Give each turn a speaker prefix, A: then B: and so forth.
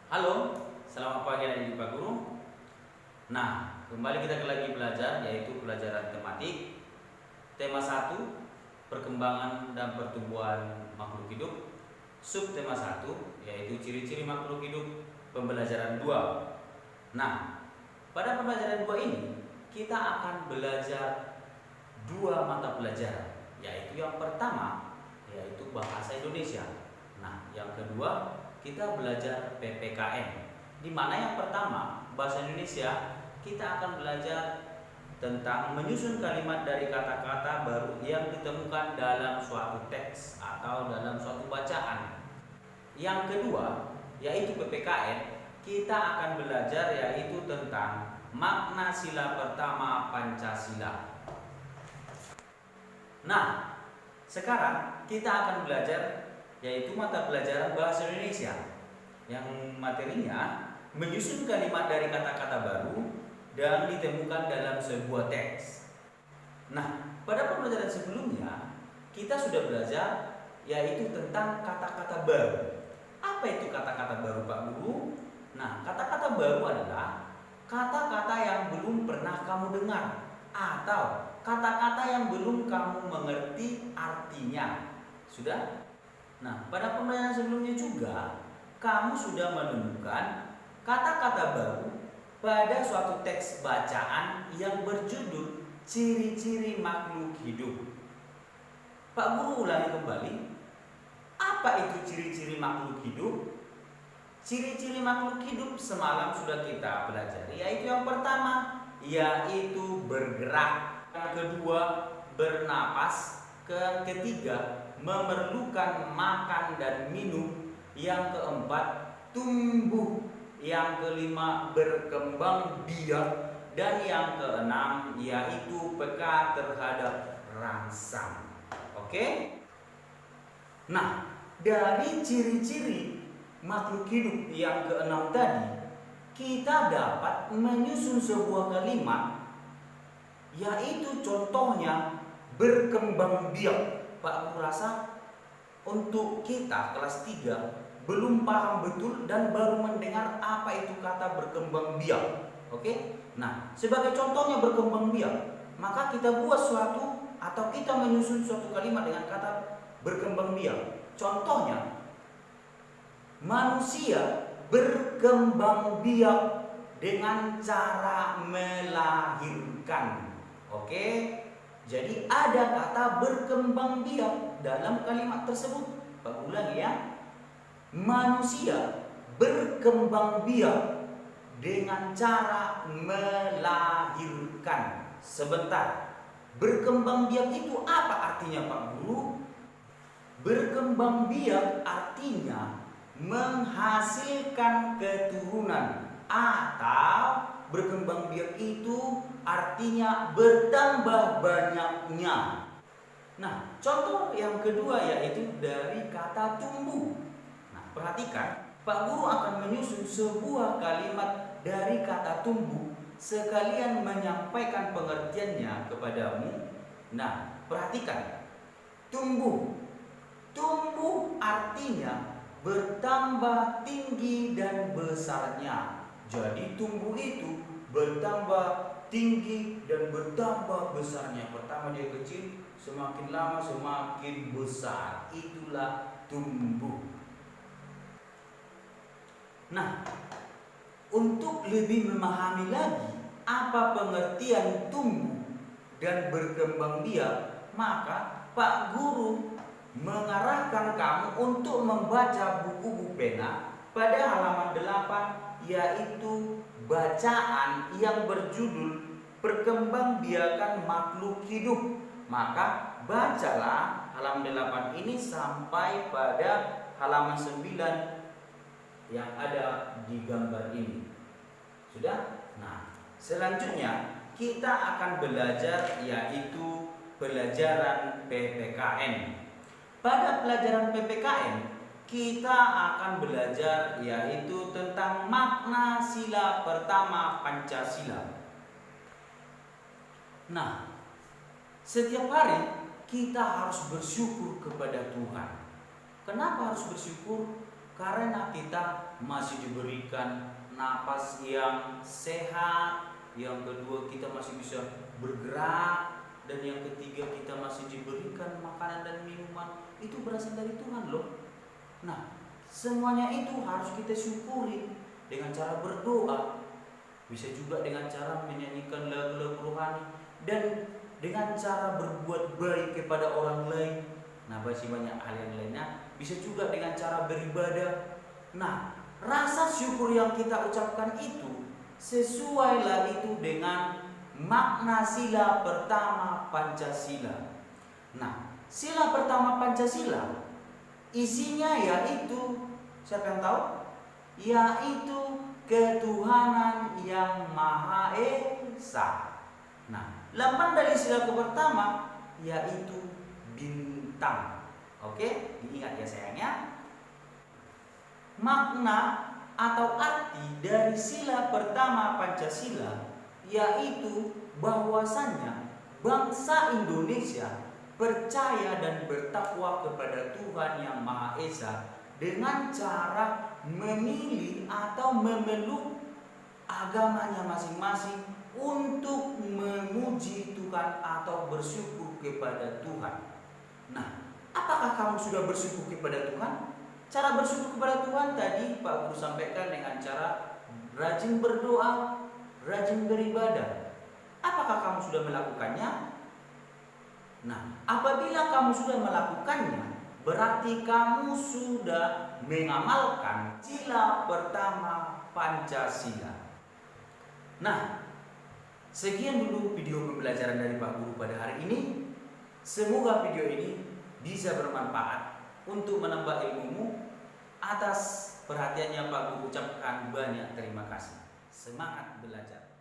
A: Halo, selamat pagi adik Pak Guru. Nah, kembali kita lagi belajar yaitu pelajaran tematik. Tema 1, perkembangan dan pertumbuhan makhluk hidup. Subtema 1 yaitu ciri-ciri makhluk hidup. Pembelajaran 2. Nah, pada pembelajaran 2 ini kita akan belajar dua mata pelajaran, yaitu yang pertama yaitu bahasa Indonesia. Nah, yang kedua kita belajar PPKN, di mana yang pertama bahasa Indonesia kita akan belajar tentang menyusun kalimat dari kata-kata baru yang ditemukan dalam suatu teks atau dalam suatu bacaan. Yang kedua yaitu PPKN, kita akan belajar yaitu tentang makna sila pertama Pancasila. Nah, sekarang kita akan belajar yaitu mata pelajaran bahasa Indonesia yang materinya menyusun kalimat dari kata-kata baru dan ditemukan dalam sebuah teks. Nah, pada pembelajaran sebelumnya kita sudah belajar yaitu tentang kata-kata baru. Apa itu kata-kata baru, Pak Guru? Nah, kata-kata baru adalah kata-kata yang belum pernah kamu dengar atau kata-kata yang belum kamu mengerti artinya. Sudah? Nah, pada pembelajaran sebelumnya juga kamu sudah menemukan kata-kata baru pada suatu teks bacaan yang berjudul ciri-ciri makhluk hidup. Pak Guru ulangi kembali. Apa itu ciri-ciri makhluk hidup? Ciri-ciri makhluk hidup semalam sudah kita pelajari, yaitu yang pertama yaitu bergerak, yang kedua bernapas, yang ketiga memerlukan makan dan minum, yang keempat tumbuh, yang kelima berkembang biak, dan yang keenam yaitu peka terhadap rangsang. Oke? Nah, dari ciri-ciri makhluk hidup yang keenam tadi, kita dapat menyusun sebuah kalimat yaitu contohnya berkembang biak. Pak Guru rasa untuk kita kelas 3 belum paham betul dan baru mendengar apa itu kata berkembang biak. Oke? Nah, sebagai contohnya berkembang biak, maka kita buat suatu atau kita menyusun suatu kalimat dengan kata berkembang biak. Contohnya, manusia berkembang biak dengan cara melahirkan. Oke? Jadi ada kata berkembang biak dalam kalimat tersebut. Pak ulangi ya. Manusia berkembang biak dengan cara melahirkan. Sebentar. Berkembang biak itu apa artinya, Pak Guru? Berkembang biak artinya menghasilkan keturunan, atau berkembang biak itu artinya bertambah banyaknya. Nah, contoh yang kedua yaitu dari kata tumbuh. Nah, perhatikan, Pak Guru akan menyusun sebuah kalimat dari kata tumbuh sekalian menyampaikan pengertiannya kepadamu. Nah, perhatikan. Tumbuh. Tumbuh artinya bertambah tinggi dan besarnya. Jadi tumbuh itu bertambah tinggi dan bertambah besarnya. Pertama dia kecil, semakin lama semakin besar. Itulah tumbuh. Nah, untuk lebih memahami lagi apa pengertian tumbuh dan berkembang biak, maka Pak Guru mengarahkan kamu untuk membaca buku Bu Pena pada halaman 8, yaitu bacaan yang berjudul Perkembangbiakan Makhluk Hidup. Maka bacalah halaman 8 ini sampai pada halaman 9 yang ada di gambar ini. Sudah? Nah, selanjutnya kita akan belajar yaitu pelajaran PPKN. Pada pelajaran PPKN kita akan belajar yaitu tentang makna sila pertama Pancasila. Nah, setiap hari kita harus bersyukur kepada Tuhan. Kenapa harus bersyukur? karena kita masih diberikan napas yang sehat, yang kedua kita masih bisa bergerak, dan yang ketiga kita masih diberikan makanan dan minuman. Itu berasal dari Tuhan loh. Nah, semuanya itu harus kita syukuri dengan cara berdoa, bisa juga dengan cara menyanyikan lagu-lagu rohani, dan dengan cara berbuat baik kepada orang lain. Nah, masih banyak hal yang lainnya. Bisa juga dengan cara beribadah. Nah, rasa syukur yang kita ucapkan itu sesuailah itu dengan makna sila pertama Pancasila. Nah, sila pertama Pancasila isinya yaitu, siapa yang tahu? Yaitu ketuhanan yang Maha Esa. Nah, lambang dari sila pertama yaitu bintang. Oke, diingat ya sayangnya. Makna atau arti dari sila pertama Pancasila yaitu bahwasannya bangsa Indonesia percaya dan bertakwa kepada Tuhan yang Maha Esa dengan cara memilih atau memeluk agamanya masing-masing untuk memuji Tuhan atau bersyukur kepada Tuhan. Nah, apakah kamu sudah bersyukur kepada Tuhan? Cara bersyukur kepada Tuhan tadi Pak Guru sampaikan dengan cara rajin berdoa, rajin beribadah. Apakah kamu sudah melakukannya? Nah, apabila kamu sudah melakukannya, berarti kamu sudah mengamalkan sila pertama Pancasila. Nah, sekian dulu video pembelajaran dari Pak Guru pada hari ini. Semoga video ini bisa bermanfaat untuk menambah ilmumu. Atas perhatiannya Pak Guru ucapkan banyak terima kasih. Semangat belajar.